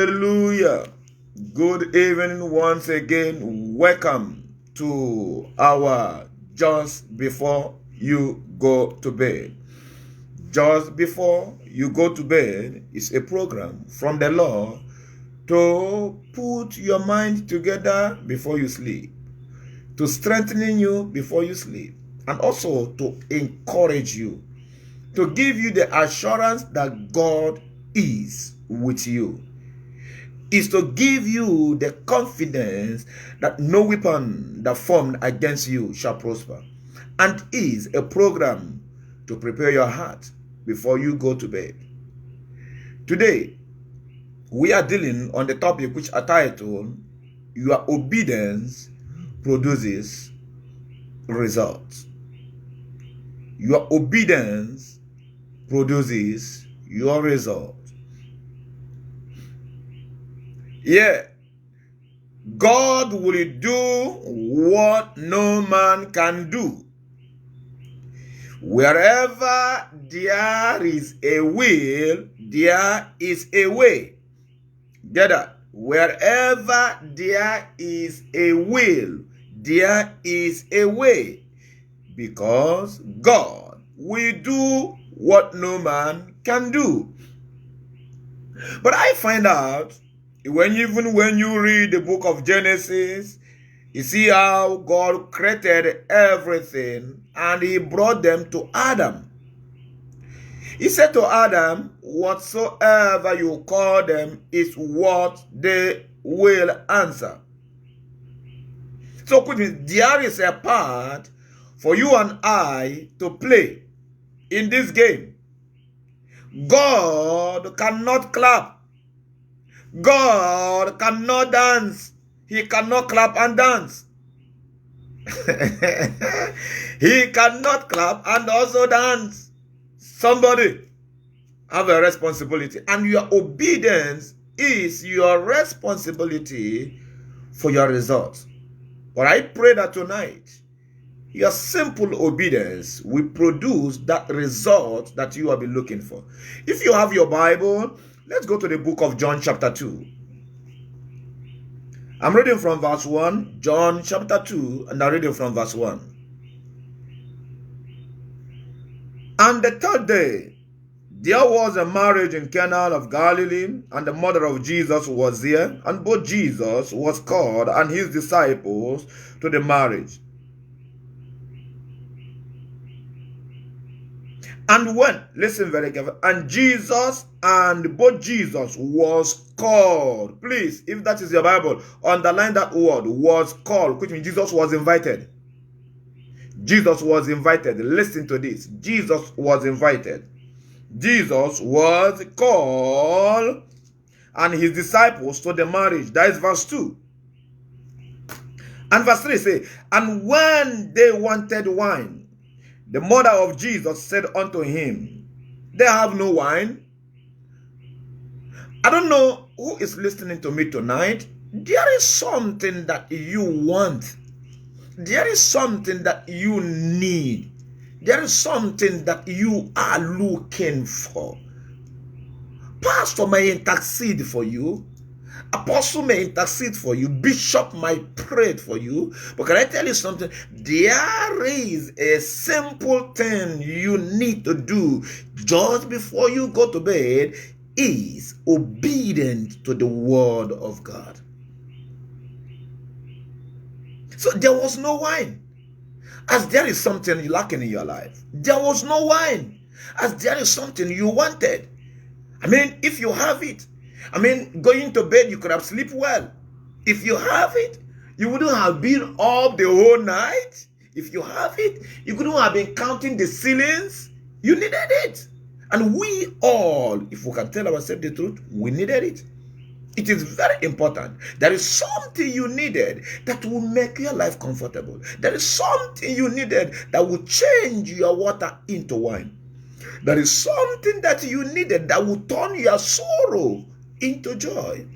Hallelujah. Good evening once again. Welcome to our Just Before You Go to Bed. Just Before You Go to Bed is a program from the Lord to put your mind together before you sleep, to strengthen you before you sleep, and also to encourage you, to give you the assurance that God is with you, is to give you the confidence that no weapon that formed against you shall prosper, and is a program to prepare your heart before you go to bed. Today, we are dealing on the topic which I titled, Your Obedience Produces Results. Your obedience produces your result. Yeah, God will do what no man can do. Wherever there is a will, there is a way. Get that? Wherever there is a will, there is a way. Because God will do what no man can do. But I find out, even when you read the book of Genesis, you see how God created everything and he brought them to Adam. He said to Adam, whatsoever you call them is what they will answer. So there is a part for you and I to play in this game. God cannot clap. God cannot dance. He cannot clap and dance. He cannot clap and also dance. Somebody have a responsibility, and your obedience is your responsibility for your results. But I pray that tonight, your simple obedience will produce that result that you have been looking for. If you have your Bible, let's go to the book of John chapter 2. I'm reading from verse 1, John chapter 2, and I'm reading from verse 1. And the third day, there was a marriage in Cana of Galilee, and the mother of Jesus was there, and both Jesus was called and his disciples to the marriage. And when, listen very carefully, and both Jesus was called. Please, if that is your Bible, underline that word, was called, which means Jesus was invited. Jesus was invited. Listen to this. Jesus was invited. Jesus was called and his disciples to the marriage. That is verse 2. And verse 3 say, and when they wanted wine, the mother of Jesus said unto him, they have no wine. I don't know who is listening to me tonight. There is something that you want. There is something that you need. There is something that you are looking for. Pastor may intercede for you. Apostle may intercede for you. Bishop might pray for you. But can I tell you something? There is a simple thing you need to do just before you go to bed, is obedient to the word of God. So there was no wine. As there is something lacking in your life, there was no wine. As there is something you wanted. I mean, if you have it, going to bed, you could have slept well. If you have it, you wouldn't have been up the whole night. If you have it, you couldn't have been counting the ceilings. You needed it. And we all, if we can tell ourselves the truth, we needed it. It is very important. There is something you needed that will make your life comfortable. There is something you needed that will change your water into wine. There is something that you needed that will turn your sorrow into joy.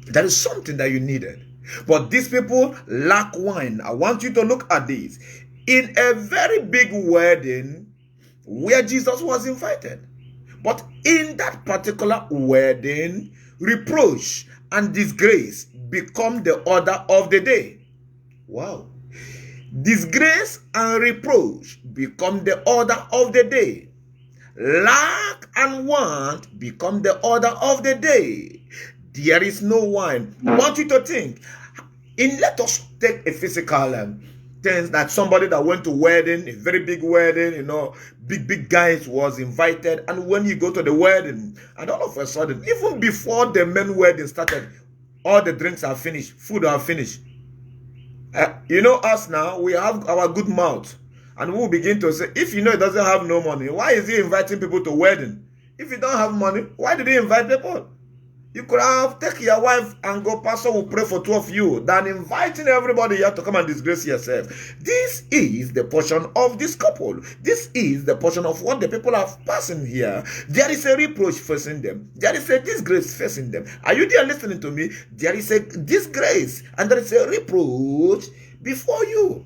There is something that you needed. But these people lack wine. I want you to look at this. In a very big wedding where Jesus was invited. But in that particular wedding, reproach and disgrace become the order of the day. Wow. Disgrace and reproach become the order of the day. Lack and want become the order of the day. There is no wine. I want you to think. Let us take a physical things that somebody that went to wedding, a very big wedding, big guys was invited, and when you go to the wedding, and all of a sudden, even before the men wedding started, all the drinks are finished, food are finished. Us now, we have our good mouth, and we'll begin to say, if it doesn't have no money, why is he inviting people to wedding? If you don't have money, why did he invite people? You could have taken your wife and go, pastor will pray for two of you, than inviting everybody here to come and disgrace yourself. This is the portion of this couple. This is the portion of what the people are passing here. There is a reproach facing them. There is a disgrace facing them. Are you there listening to me? There is a disgrace and there is a reproach before you.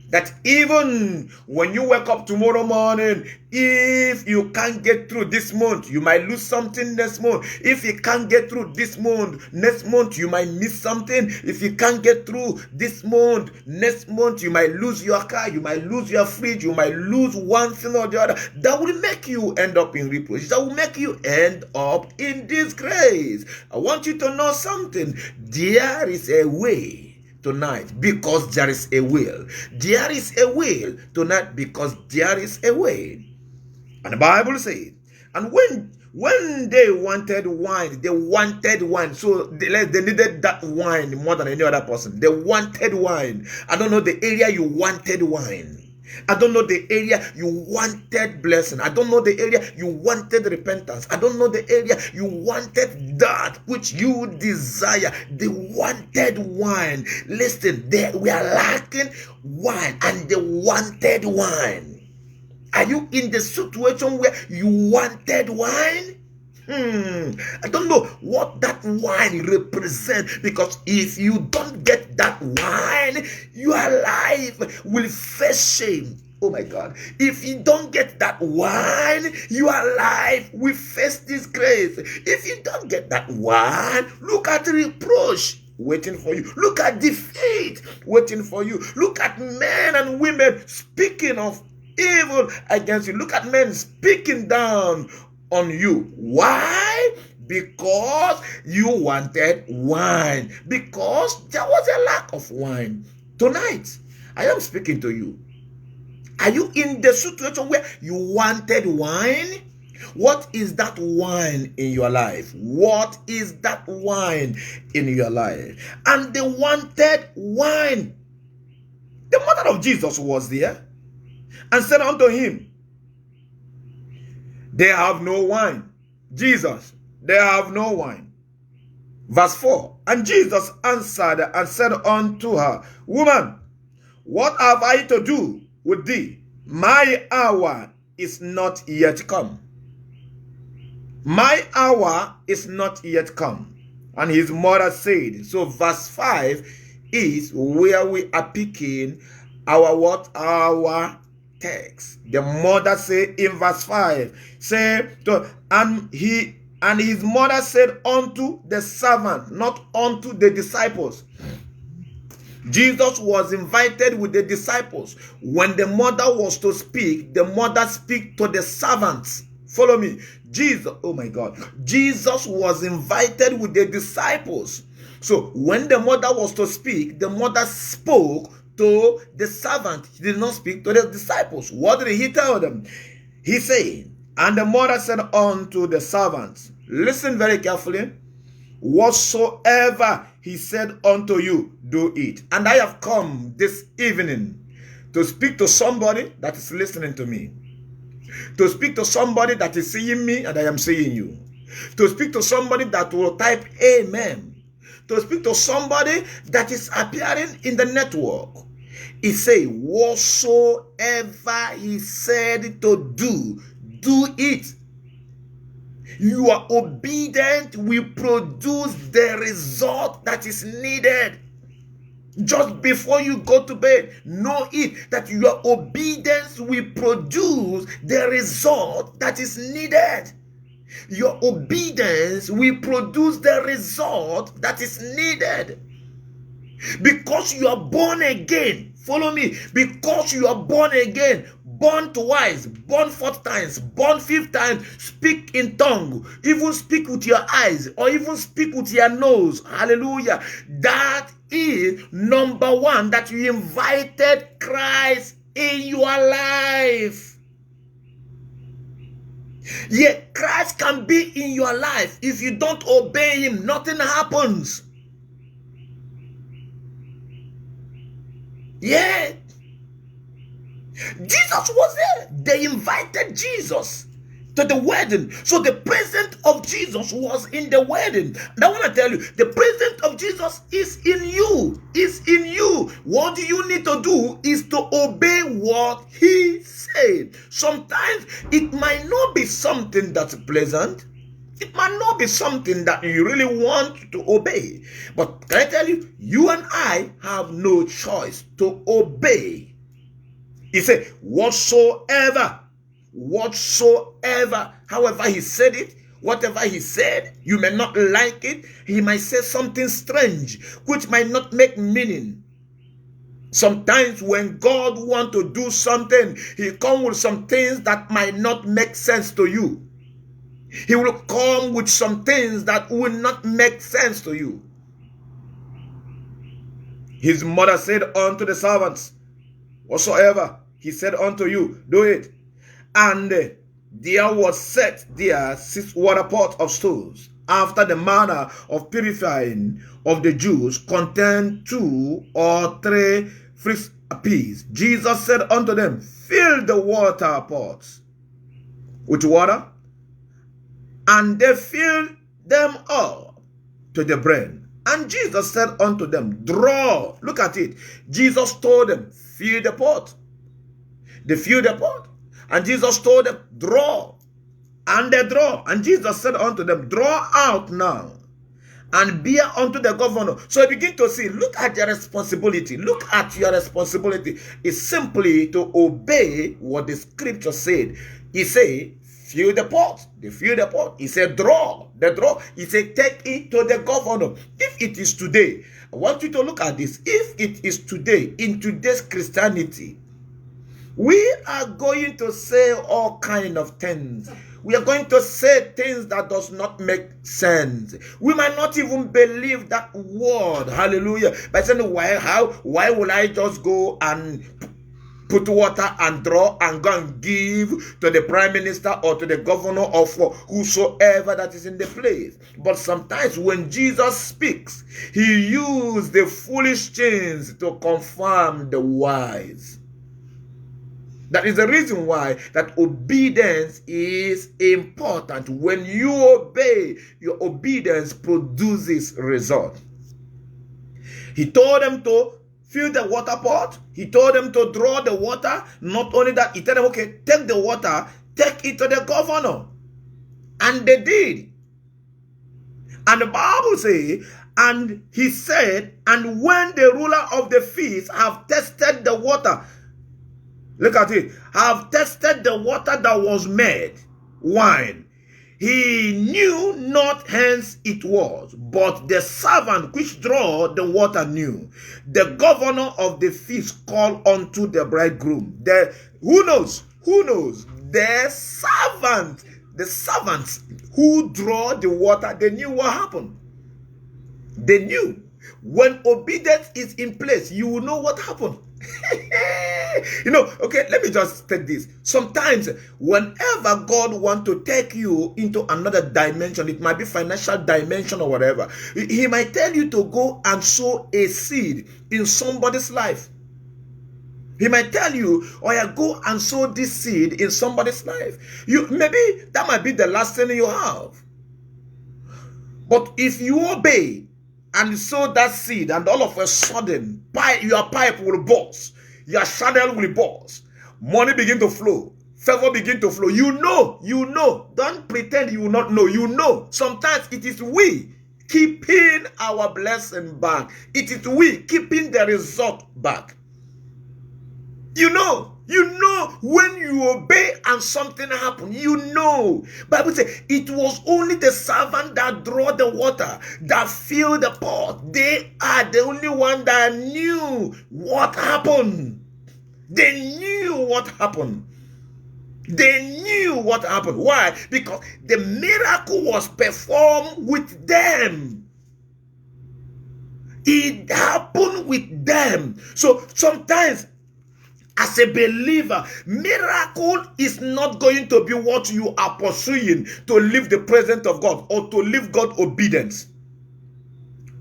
That even when you wake up tomorrow morning, if you can't get through this month, you might lose something next month. If you can't get through this month, next month, you might miss something. If you can't get through this month, next month, you might lose your car, you might lose your fridge, you might lose one thing or the other. That will make you end up in reproach. That will make you end up in disgrace. I want you to know something. There is a way tonight because there is a will. There is a will tonight because there is a way. And the Bible says, and when they wanted wine, so they needed that wine more than any other person. They wanted wine. I don't know the area you wanted wine. I don't know the area you wanted blessing. I don't know the area you wanted repentance. I don't know the area you wanted that which you desire. They wanted wine. Listen, we are lacking wine and they wanted wine. Are you in the situation where you wanted wine? I don't know what that wine represents, because if you don't get that wine, your life will face shame. Oh my God. If you don't get that wine, your life will face disgrace. If you don't get that wine, look at reproach waiting for you. Look at defeat waiting for you. Look at men and women speaking of evil against you. Look at men speaking down on you. Why? Because you wanted wine. Because there was a lack of wine. Tonight, I am speaking to you. Are you in the situation where you wanted wine? What is that wine in your life? What is that wine in your life? And they wanted wine. The mother of Jesus was there and said unto him, they have no wine. Jesus, they have no wine. Verse 4, and Jesus answered and said unto her, woman, what have I to do with thee? My hour is not yet come. My hour is not yet come. And his mother said, so verse 5 is where we are picking our what? Our text. The mother said in verse 5, and his mother said unto the servant, not unto the disciples. Jesus was invited with the disciples. When the mother was to speak, the mother speak to the servants. Follow me. Jesus, oh my God. Jesus was invited with the disciples. So when the mother was to speak, the mother spoke to the servant. He did not speak to the disciples. What did he tell them? He said, and the mother said unto the servants, listen very carefully, whatsoever he said unto you, do it. And I have come this evening to speak to somebody that is listening to me, to speak to somebody that is seeing me and I am seeing you, to speak to somebody that will type amen, to speak to somebody that is appearing in the network. He said, whatsoever he said to do, do it. Your obedience will produce the result that is needed. Just before you go to bed, know it that your obedience will produce the result that is needed. Your obedience will produce the result that is needed. Because you are born again. Follow me. Because you are born again, born twice, born 4 times, born 5th time, speak in tongue, even speak with your eyes, or even speak with your nose. Hallelujah. That is number one, that you invited Christ in your life. Yet Christ can be in your life. If you don't obey him, nothing happens. Yeah. Jesus was there. They invited Jesus to the wedding. So the presence of Jesus was in the wedding. And I want to tell you, the presence of Jesus is in you. Is in you. What you need to do is to obey what he said. Sometimes it might not be something that's pleasant. It might not be something that you really want to obey. But can I tell you, you and I have no choice to obey. He said, whatsoever, however he said it, whatever he said, you may not like it. He might say something strange, which might not make meaning. Sometimes when God wants to do something, he comes with some things that might not make sense to you. He will come with some things that will not make sense to you. His mother said unto the servants, whatsoever he said unto you, do it. And there was set there 6 water pots of stones, after the manner of purifying of the Jews, contained 2 or 3 frisks apiece. Jesus said unto them, fill the water pots with water. And they filled them up to the brim. And Jesus said unto them, draw. Look at it. Jesus told them, fill the pot. They filled the pot. And Jesus told them, draw. And they draw. And Jesus said unto them, draw out now, and bear unto the governor. So I begin to see, look at your responsibility. Look at your responsibility. It's simply to obey what the scripture said. He said, fill the pot. They fill the pot. He said, draw. The draw. He said, take it to the governor. If it is today, I want you to look at this. If it is today, in today's Christianity, we are going to say all kind of things. We are going to say things that does not make sense. We might not even believe that word. Hallelujah. By saying, why will I just go and put water and draw and go and give to the prime minister or to the governor or for whosoever that is in the place? But sometimes when Jesus speaks, he used the foolish things to confirm the wise. That is the reason why that obedience is important. When you obey, your obedience produces result. He told them to fill the water pot. He told them to draw the water. Not only that, he told them, okay, take the water, take it to the governor. And they did. And the Bible says, and he said, and when the ruler of the feast have tested the water, look at it, have tested the water that was made wine, he knew not hence it was, but the servant which draw the water knew. The governor of the feast called unto the bridegroom. Who knows? The servants who draw the water, they knew what happened. They knew. When obedience is in place, you will know what happened. Okay, let me just take this. Sometimes, whenever God wants to take you into another dimension, it might be financial dimension or whatever, he might tell you to go and sow a seed in somebody's life. He might tell you, oh yeah, go and sow this seed in somebody's life. Maybe that might be the last thing you have. But if you obey and sow that seed, and all of a sudden, your pipe will burst, your channel will burst, money begin to flow, favor begin to flow. You know. Don't pretend you will not know. You know. Sometimes it is we keeping our blessing back. It is we keeping the result back. You know when you obey and something happen. Bible says it was only the servant that draw the water, that fill the pot. They are the only one that knew what happened. They knew what happened. Why? Because the miracle was performed with them. It happened with them. So sometimes, as a believer, miracle is not going to be what you are pursuing to live the presence of God or to live God obedience.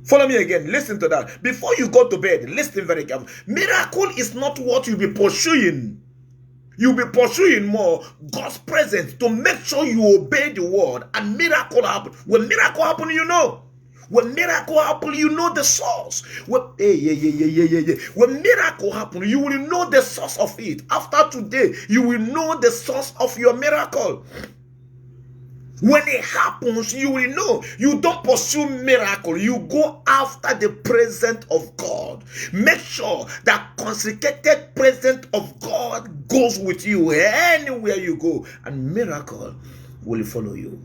Follow me again. Listen to that. Before you go to bed, listen very carefully. Miracle is not what you'll be pursuing. You'll be pursuing more God's presence to make sure you obey the word and miracle happen. When miracle happen, you know. When miracle happen, you know the source. When miracle happen, you will know the source of it. After today, you will know the source of your miracle. When it happens, you will know. You don't pursue miracle. You go after the presence of God. Make sure that consecrated presence of God goes with you anywhere you go, and miracle will follow you.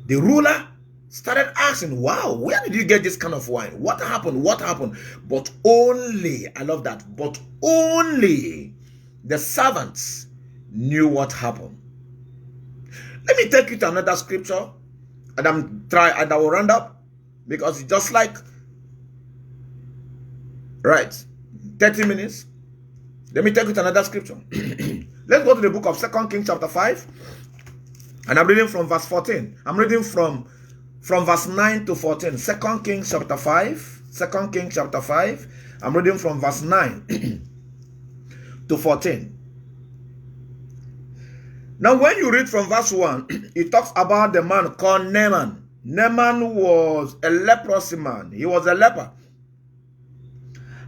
The ruler started asking, wow, where did you get this kind of wine? What happened? But only, I love that, but only the servants knew what happened. Let me take you to another scripture, and I will round up, because it's just like, right, 30 minutes. Let me take you to another scripture. Let's go to the book of 2 Kings chapter 5. And I'm reading from verse 14. I'm reading from verse 9 to 14. 2 Kings chapter 5. 2 Kings chapter 5. I'm reading from verse 9 to 14. Now, when you read from verse 1, it talks about the man called Naaman. Naaman was a leprosy man. He was a leper.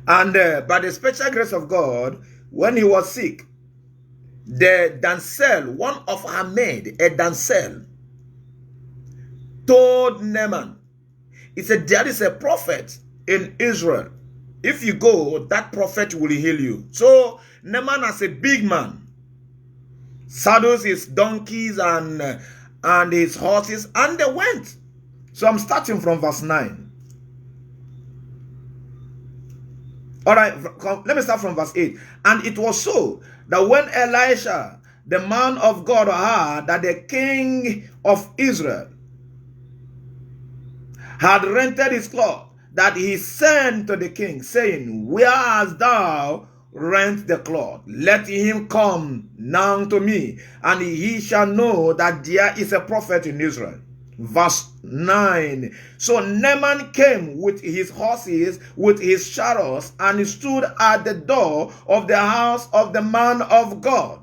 And by the special grace of God, when he was sick, the damsel, one of her maid, a damsel, told Naaman, he said, there is a prophet in Israel. If you go, that prophet will heal you. So Naaman, as a big man, saddles his donkeys and his horses, and they went. So I'm starting from verse 9. All right, let me start from verse 8. And it was so that when Elisha, the man of God, heard that the king of Israel had rented his cloth, that he sent to the king, saying, where hast thou rent the cloth? Let him come now to me, and he shall know that there is a prophet in Israel. Verse 9. So Naaman came with his horses, with his chariots, and he stood at the door of the house of the man of God.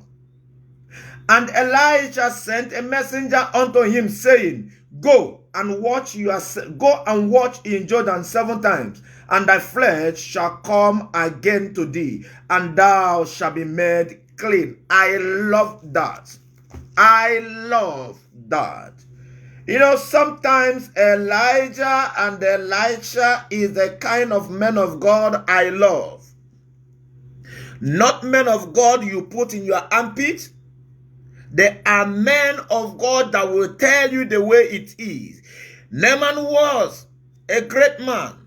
And Elijah sent a messenger unto him, saying, go and watch in Jordan 7 times, and thy flesh shall come again to thee, and thou shalt be made clean. I love that. You know, sometimes Elijah and Elisha is the kind of men of God I love. Not men of God you put in your armpit. They are men of God that will tell you the way it is. Naaman was a great man.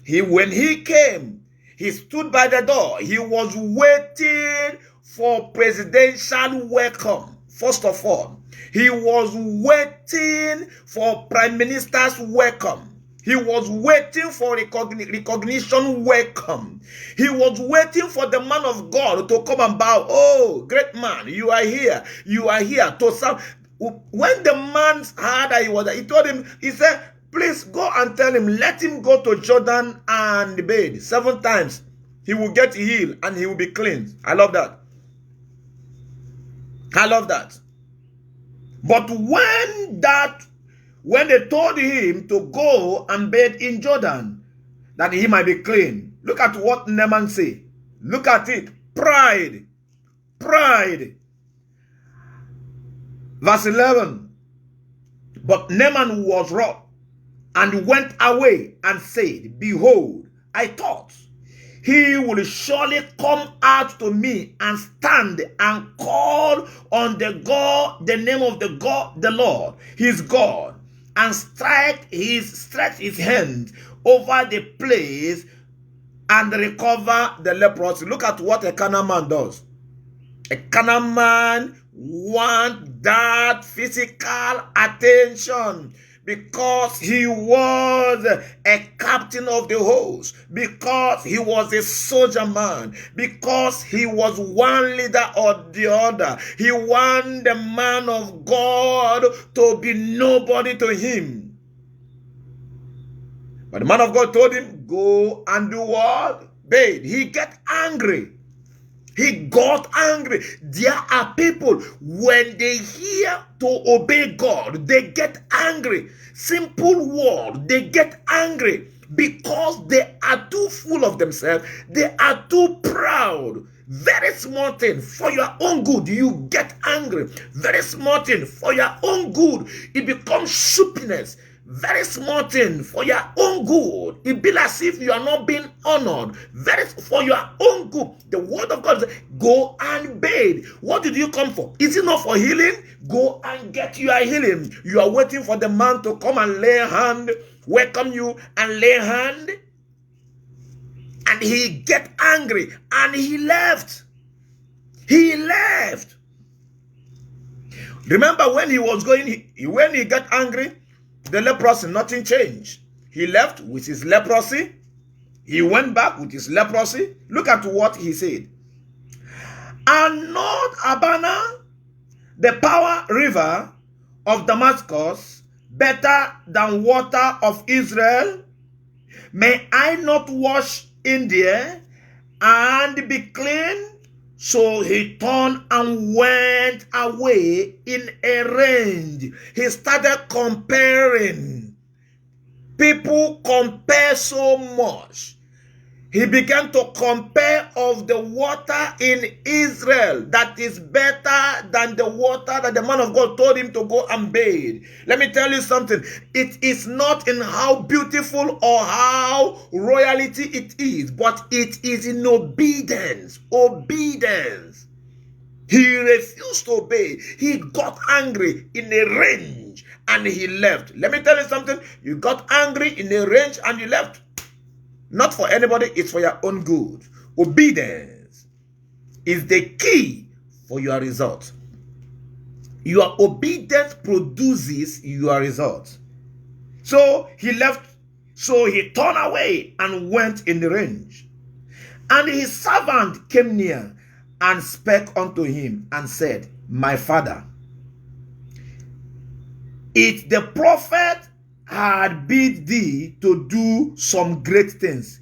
When he came, he stood by the door. He was waiting for presidential welcome. First of all, he was waiting for prime minister's welcome. He was waiting for recognition welcome. He was waiting for the man of God to come and bow. Oh, great man, you are here. You are here. When the man heard that he was there, he told him, he said, please go and tell him, let him go to Jordan and bathe 7 times. He will get healed and he will be cleansed. I love that. But when they told him to go and bathe in Jordan, that he might be clean, look at what Naaman said. Look at it. Pride. Verse 11. But Naaman was wroth and went away and said, behold, I thought, he will surely come out to me and stand and call on the name of the Lord, his God, and stretch his hand over the place and recover the leprosy. Look at what a Canaan man does. A Canaan man wants that physical attention because he was a captain of the host, because he was a soldier man, because he was one leader or the other. He wanted the man of God to be nobody to him. But the man of God told him, go and do what? Bathe. He get angry. He got angry. There are people, when they hear to obey God, they get angry. Simple word, they get angry because they are too full of themselves. They are too proud. Very small thing, for your own good, you get angry. Very small thing, for your own good, it becomes soupiness. Very small thing, for your own good, it be as if you are not being honored. For your own good, the word of God says, go and bathe. What did you come for? Is it not for healing? Go and get your healing. You are waiting for the man to come and lay hand, welcome you and lay hand. And he get angry and he left. He left. Remember when he was going, when he got angry, the leprosy, nothing changed. He left with his leprosy. He went back with his leprosy. Look at what he said. And not Abana, the power river of Damascus, better than water of Israel? May I not wash in there and be clean? So he turned and went away in a rage. He started comparing. People compare so much. He began to compare of the water in Israel that is better than the water that the man of God told him to go and bathe. Let me tell you something. It is not in how beautiful or how royalty it is, but it is in obedience. Obedience. He refused to obey. He got angry in a rage and he left. Let me tell you something. You got angry in a rage and you left. Not for anybody, it's for your own good. Obedience is the key for your result. Your obedience produces your result. So he left, so he turned away and went in the range. And his servant came near and spake unto him and said, my father, if the prophet had bid thee to do some great things,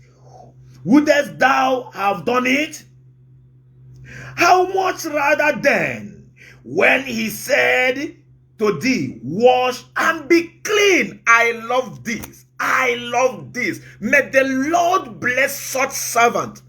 wouldest thou have done it? How much rather then, when he said to thee, wash and be clean? I love this. I love this. May the Lord bless such servant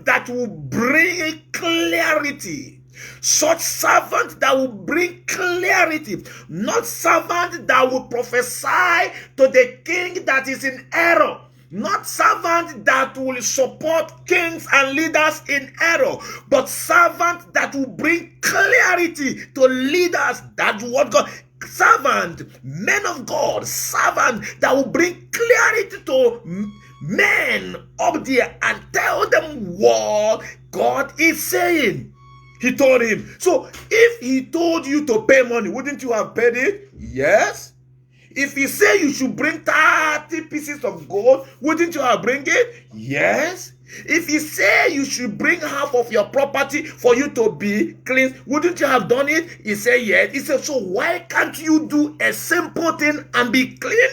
that will bring clarity. Such servant that will bring clarity, not servant that will prophesy to the king that is in error, not servant that will support kings and leaders in error, but servant that will bring clarity to leaders. That's what God, servant, men of God, servant that will bring clarity to men up there and tell them what God is saying. He told him. So if he told you to pay money, wouldn't you have paid it? Yes. If he said you should bring 30 pieces of gold, wouldn't you have bring it? Yes. If he said you should bring half of your property for you to be clean, wouldn't you have done it? He said yes. He said, so why can't you do a simple thing and be clean?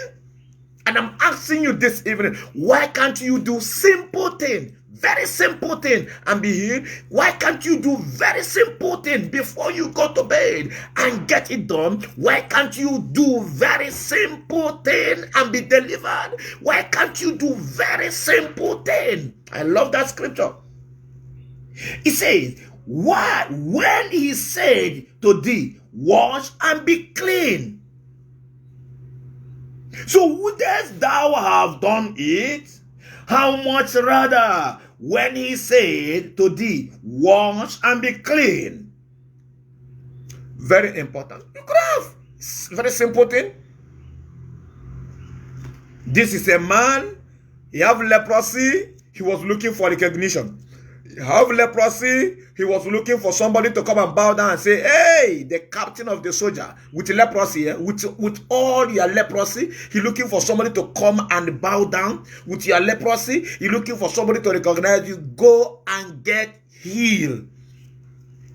And I'm asking you this evening, why can't you do simple thing? Very simple thing and be healed. Why can't you do very simple thing before you go to bed and get it done? Why can't you do very simple thing and be delivered? Why can't you do very simple thing? I love that scripture. It says, why, when he said to thee, wash and be clean. So wouldest thou have done it? how much rather when he said to thee, wash and be clean. Very important. You could have. It's a very simple thing. This is a man, he have leprosy, he was looking for recognition. He have leprosy, he was looking for somebody to come and bow down and say, hey, the captain of the soldier with leprosy, with all your leprosy, he looking for somebody to come and bow down with your leprosy. He looking for somebody to recognize you. Go and get healed.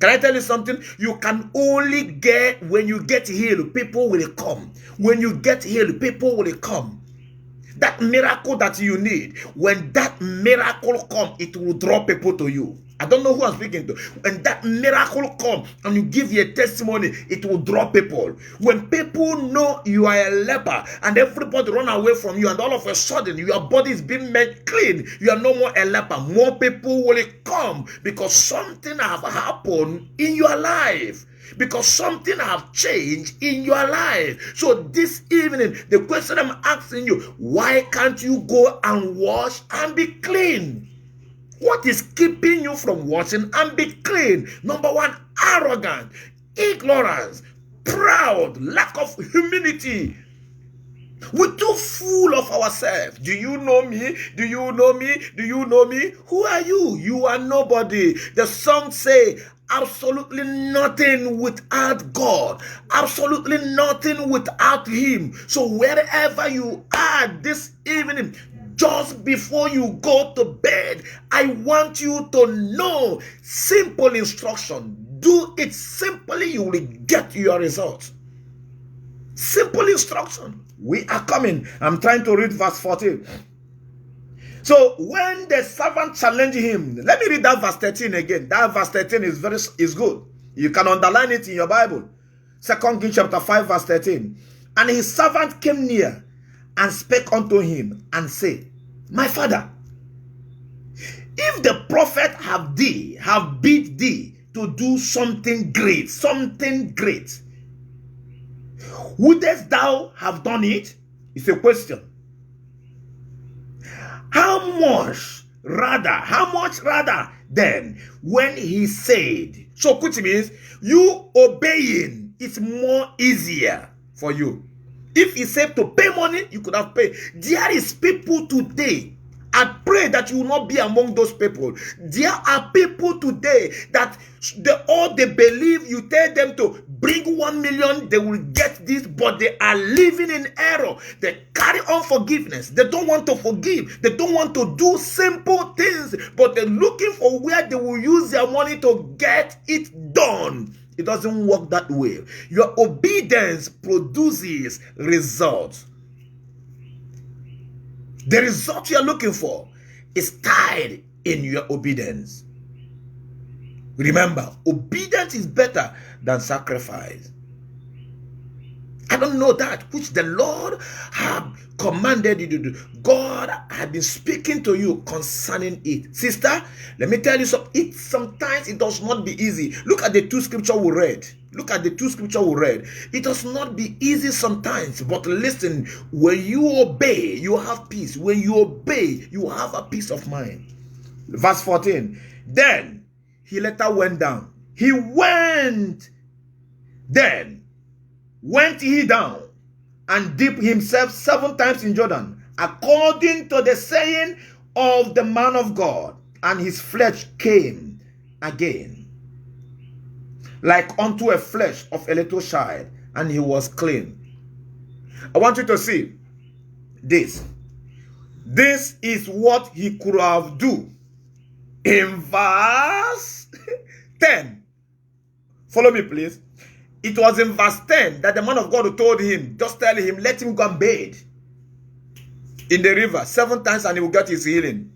Can I tell you something? You can only get, when you get healed, people will come. When you get healed, people will come. That miracle that you need, when that miracle comes, it will draw people to you. I don't know who I'm speaking to. When that miracle comes and you give your testimony, it will draw people. When people know you are a leper and everybody run away from you and all of a sudden your body is being made clean, you are no more a leper, more people will come because something have happened in your life. Because something have changed in your life. So this evening, the question I'm asking you, why can't you go and wash and be clean? What is keeping you from washing and be clean? Number one, arrogance, ignorance, proud, lack of humility. We're too full of ourselves. Do you know me? Do you know me? Do you know me? Who are you? You are nobody. The song say, absolutely nothing without God. Absolutely nothing without Him. So wherever you are this evening, just before you go to bed, I want you to know simple instruction. Do it simply, you will get your results. Simple instruction. We are coming. I'm trying to read verse 14. So when the servant challenged him, let me read that verse 13 again. That verse 13 is good. You can underline it in your Bible. 2 Kings chapter 5 verse 13. And his servant came near and spake unto him and said, my father, if the prophet have bid thee to do something great, wouldest thou have done it? It's a question. How much rather then when he said, so which means you obeying is more easier for you. If he said to pay money, you could have paid. There is people today, I pray that you will not be among those people. There are people today that all they believe you tell them to bring 1 million, they will get this, but they are living in error. They carry unforgiveness. They don't want to forgive. They don't want to do simple things, but they're looking for where they will use their money to get it done. It doesn't work that way. Your obedience produces results. The result you are looking for is tied in your obedience. Remember, obedience is better than sacrifice. I don't know that which the Lord have commanded you to do. God has been speaking to you concerning it. Sister, let me tell you something. Sometimes it does not be easy. Look at the two scriptures we read. It does not be easy sometimes. But listen, when you obey, you have peace. When you obey, you have a peace of mind. Verse 14. Then he later went down. Went he down and dipped himself 7 times in Jordan, according to the saying of the man of God, and his flesh came again, like unto a flesh of a little child, and he was clean. I want you to see this. This is what he could have done. In verse 10. Follow me, please. It was in verse 10 that the man of God told him, just tell him, let him go and bathe in the river 7 times and he will get his healing.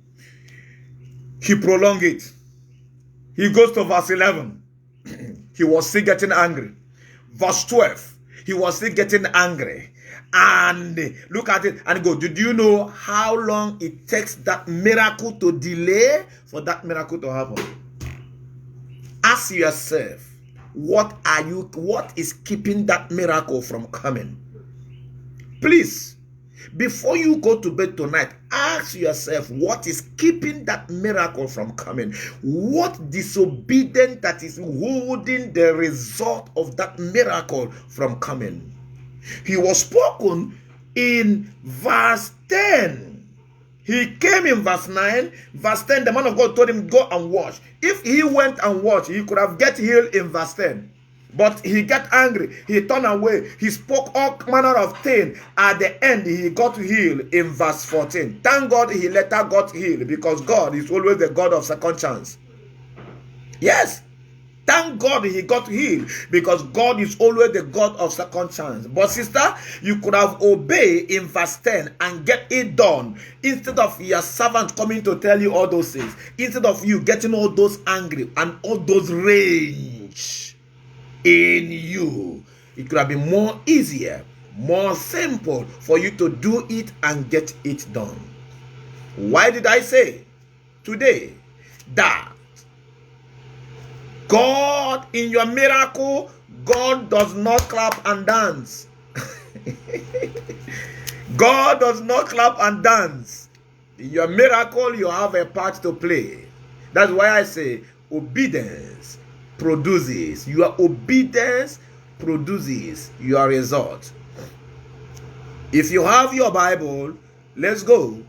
He prolonged it. He goes to verse 11. He was still getting angry. Verse 12. He was still getting angry. And look at it and go, did you know how long it takes that miracle to delay for that miracle to happen? Ask yourself, what is keeping that miracle from coming? Please, Before you go to bed tonight, ask yourself what is keeping that miracle from coming. What disobedience that is holding the result of that miracle from coming. He was spoken in verse 10. He came in verse 9. Verse 10, the man of God told him, go and wash. If he went and washed, he could have get healed in verse 10. But he got angry. He turned away. He spoke all manner of things. At the end, he got healed in verse 14. Thank God he later got healed, because God is always the God of second chance. Yes. Thank God he got healed, because God is always the God of second chance. But sister, you could have obeyed in verse 10 and get it done, instead of your servant coming to tell you all those things, instead of you getting all those angry and all those rage in you. It could have been more easier, more simple for you to do it and get it done. Why did I say today that God, in your miracle, God does not clap and dance. God does not clap and dance. In your miracle, you have a part to play. That's why I say obedience produces. Your obedience produces your result. If you have your Bible, let's go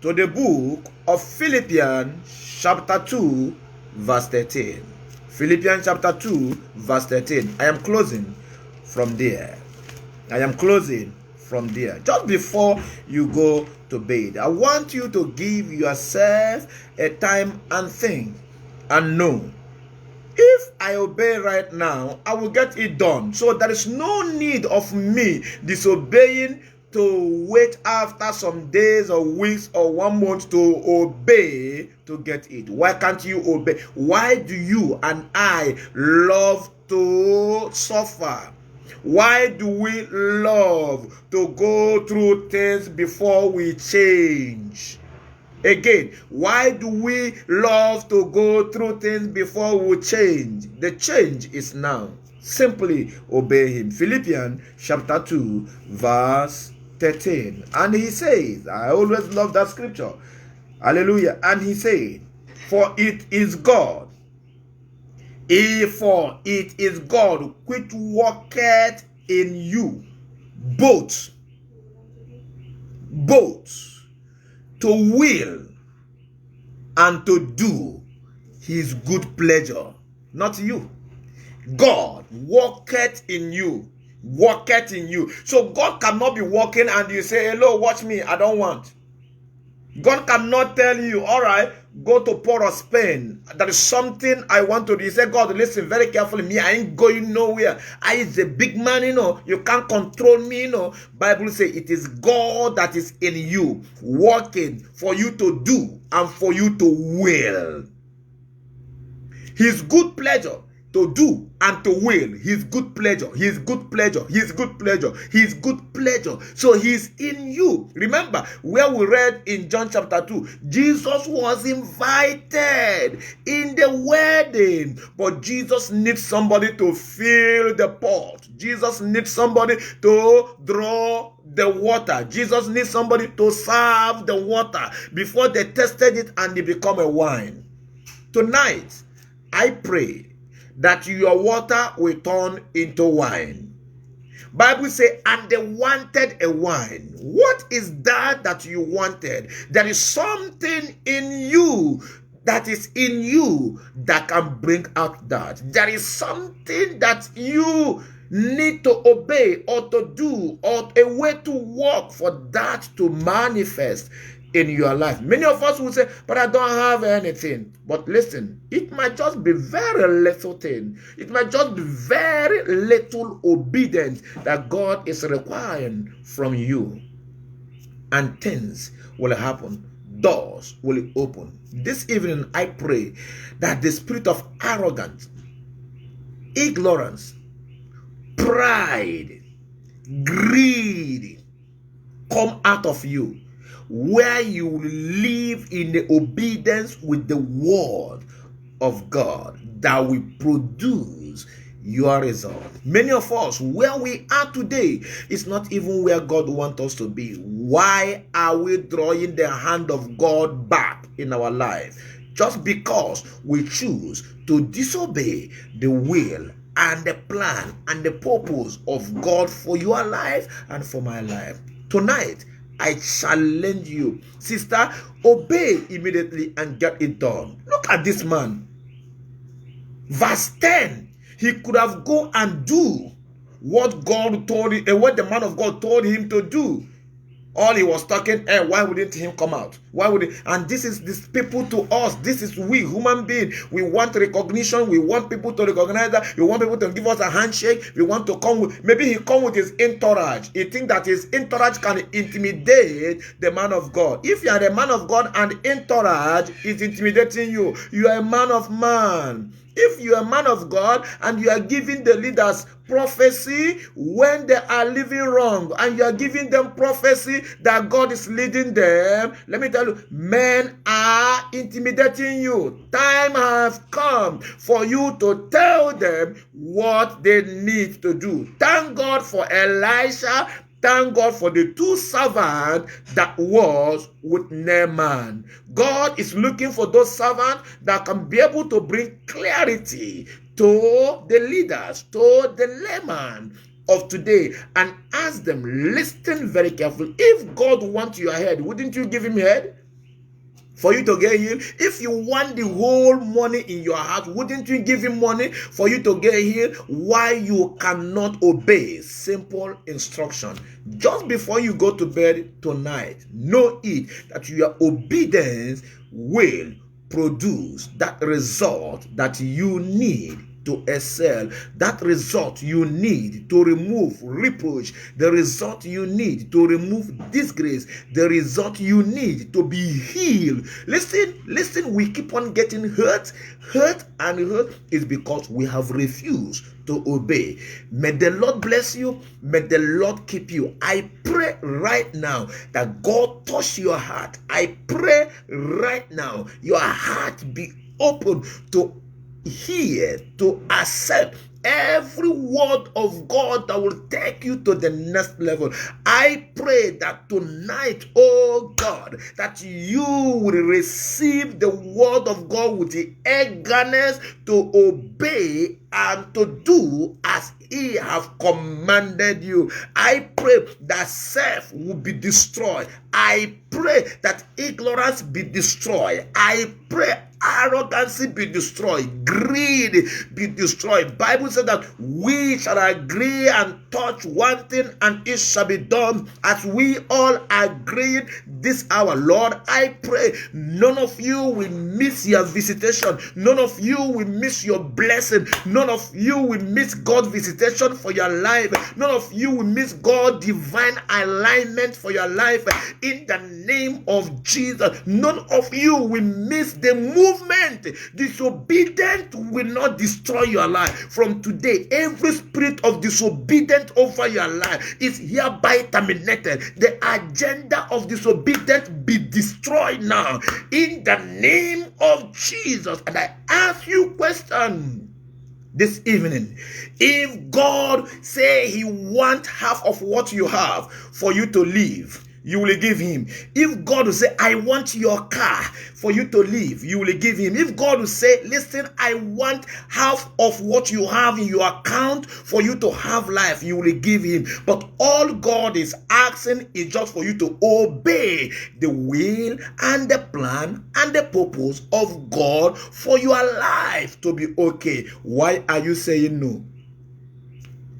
to the book of Philippians chapter 2 verse 13. Philippians chapter 2 verse 13. I am closing from there. Just before you go to bed, I want you to give yourself a time and think and know, if I obey right now, I will get it done. So there is no need of me disobeying to wait after some days or weeks or 1 month to obey to get it. Why can't you obey? Why do you and I love to suffer? Why do we love to go through things before we change? Again, why do we love to go through things before we change? The change is now. Simply obey him. Philippians chapter 2 verse 13. And he says, I always love that scripture. Hallelujah. And he said, for it is God. For it is God which worketh in you both to will and to do his good pleasure. Not you. God worketh in you. Worketh in you. So God cannot be working and you say, hello, watch me, I don't want. God cannot tell you, all right, go to Port of Spain. There is something I want to do. You say, God, listen very carefully. Me, I ain't going nowhere. I is a big man, you can't control me, Bible says it is God that is in you, working for you to do and for you to will. His good pleasure to do and to will. His good pleasure. His good pleasure. His good pleasure. His good pleasure. So he's in you. Remember where we read in John chapter 2, Jesus was invited in the wedding, but Jesus needs somebody to fill the pot. Jesus needs somebody to draw the water. Jesus needs somebody to serve the water before they tested it and it become a wine. Tonight, I pray that your water will turn into wine. Bible says, and they wanted a wine. What is that you wanted? There is something in you that is in you that can bring out that. There is something that you need to obey or to do or a way to walk for that to manifest in your life. Many of us will say, but I don't have anything. But listen, it might just be very little thing. It might just be very little obedience that God is requiring from you. And things will happen. Doors will open. This evening, I pray that the spirit of arrogance, ignorance, pride, greed come out of you, where you live in the obedience with the word of God that will produce your result. Many of us, where we are today, is not even where God wants us to be. Why are we drawing the hand of God back in our life? Just because we choose to disobey the will and the plan and the purpose of God for your life and for my life. Tonight, I challenge you, sister, obey immediately and get it done. Look at this man. Verse 10. He could have go and do what God told him, what the man of God told him to do. All he was talking, why wouldn't him come out? Why would he? And this is this people to us. This is we, human beings. We want recognition. We want people to recognize that. We want people to give us a handshake. We want to come with, maybe he come with his entourage. He think that his entourage can intimidate the man of God. If you are the man of God and entourage is intimidating you, you are a man of man. If you are a man of God and you are giving the leaders prophecy when they are living wrong, and you are giving them prophecy that God is leading them, let me tell you, men are intimidating you. Time has come for you to tell them what they need to do. Thank God for Elisha. Thank God for the two servants that was with Naaman. God is looking for those servants that can be able to bring clarity to the leaders, to the layman of today, and ask them, listen very carefully. If God wants your head, wouldn't you give him head? For you to get healed? If you want the whole money in your heart, wouldn't you give him money for you to get healed? Why you cannot obey simple instruction? Just before you go to bed tonight, know it that your obedience will produce that result that you need to excel, that result you need to remove reproach, the result you need to remove disgrace, the result you need to be healed. Listen, we keep on getting hurt is because we have refused to obey. May the Lord bless you. May the Lord keep you. I pray right now that God touch your heart. I pray right now your heart be open to hear, to accept every word of God that will take you to the next level. I pray that tonight, oh God, that you will receive the word of God with the eagerness to obey and to do as he have commanded you. I pray that self will be destroyed. I pray that ignorance be destroyed. I pray arrogancy be destroyed, greed be destroyed. Bible said that we shall agree and touch one thing and it shall be done. As we all agree this hour, Lord, I pray none of you will miss your visitation. None of you will miss your blessing. None of you will miss God's visitation for your life. None of you will miss God's divine alignment for your life. In the name of Jesus, none of you will miss the movement. Disobedient will not destroy your life. From today, every spirit of disobedience over your life is hereby terminated. The agenda of disobedience be destroyed now in the name of Jesus. And I ask you a question this evening. If God say he wants half of what you have for you to live, you will give him. If God will say, I want your car for you to live, you will give him. If God will say, listen, I want half of what you have in your account for you to have life, you will give him. But all God is asking is just for you to obey the will and the plan and the purpose of God for your life to be okay. Why are you saying no?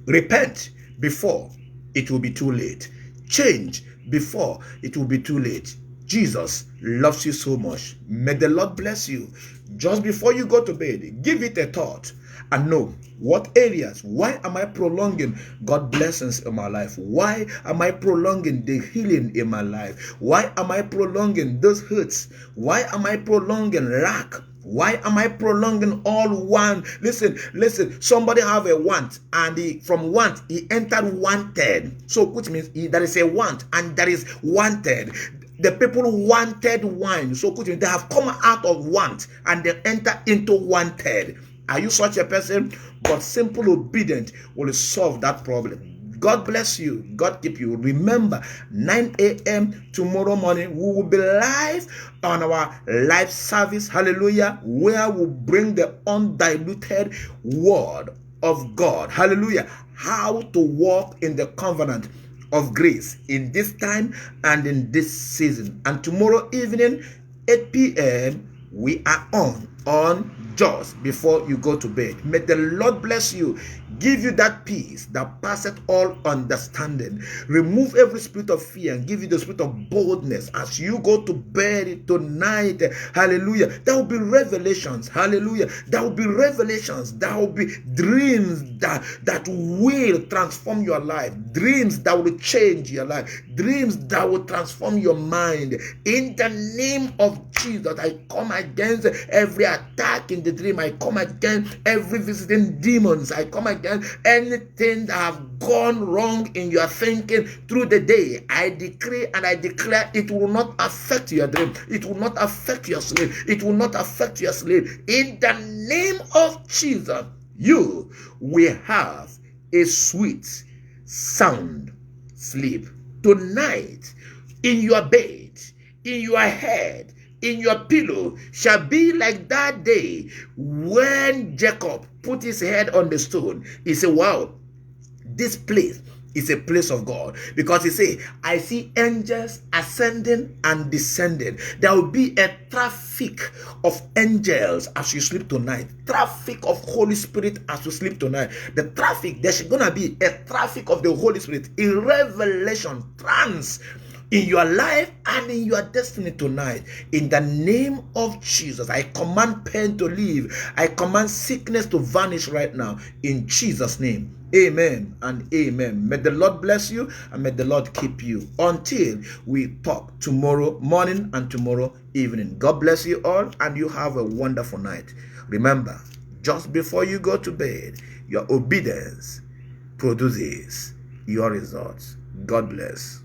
Repent before it will be too late. Change before it will be too late. Jesus loves you so much. May the Lord bless you. Just before you go to bed, give it a thought and know what areas. Why am I prolonging God's blessings in my life? Why am I prolonging the healing in my life? Why am I prolonging those hurts? Why am I prolonging lack? Why am I prolonging all one? Listen. Somebody have a want, and from want he entered wanted. So which means there is a want and there is wanted. The people wanted wine. So which means they have come out of want and they enter into wanted. Are you such a person? But simple obedience will solve that problem. God bless you. God keep you. Remember, 9 a.m. tomorrow morning, we will be live on our live service. Hallelujah. Where we bring the undiluted word of God. Hallelujah. How to walk in the covenant of grace in this time and in this season. And tomorrow evening, 8 p.m., we are on just before you go to bed. May the Lord bless you, give you that peace that passeth all understanding, remove every spirit of fear and give you the spirit of boldness as you go to bed tonight. Hallelujah. There will be revelations. Hallelujah. There will be revelations. There will be dreams that will transform your life, dreams that will change your life, dreams that will transform your mind. In the name of Jesus, I come against every attack in the dream. I come against every visiting demons. I come against anything that have gone wrong in your thinking through the day. I decree and I declare it will not affect your dream. It will not affect your sleep. It will not affect your sleep. In the name of Jesus, you will have a sweet, sound sleep tonight. In your bed, in your head, in your pillow shall be like that day when Jacob put his head on the stone. He said, wow, this place is a place of God, because he said, I see angels ascending and descending. There will be a traffic of angels as you sleep tonight, traffic of Holy Spirit as you sleep tonight. The traffic, there's gonna be a traffic of the Holy Spirit, a revelation, trance in your life and in your destiny tonight. In the name of Jesus, I command pain to leave. I command sickness to vanish right now. In Jesus' name, amen and amen. May the Lord bless you and may the Lord keep you until we talk tomorrow morning and tomorrow evening. God bless you all and you have a wonderful night. Remember, just before you go to bed, your obedience produces your results. God bless.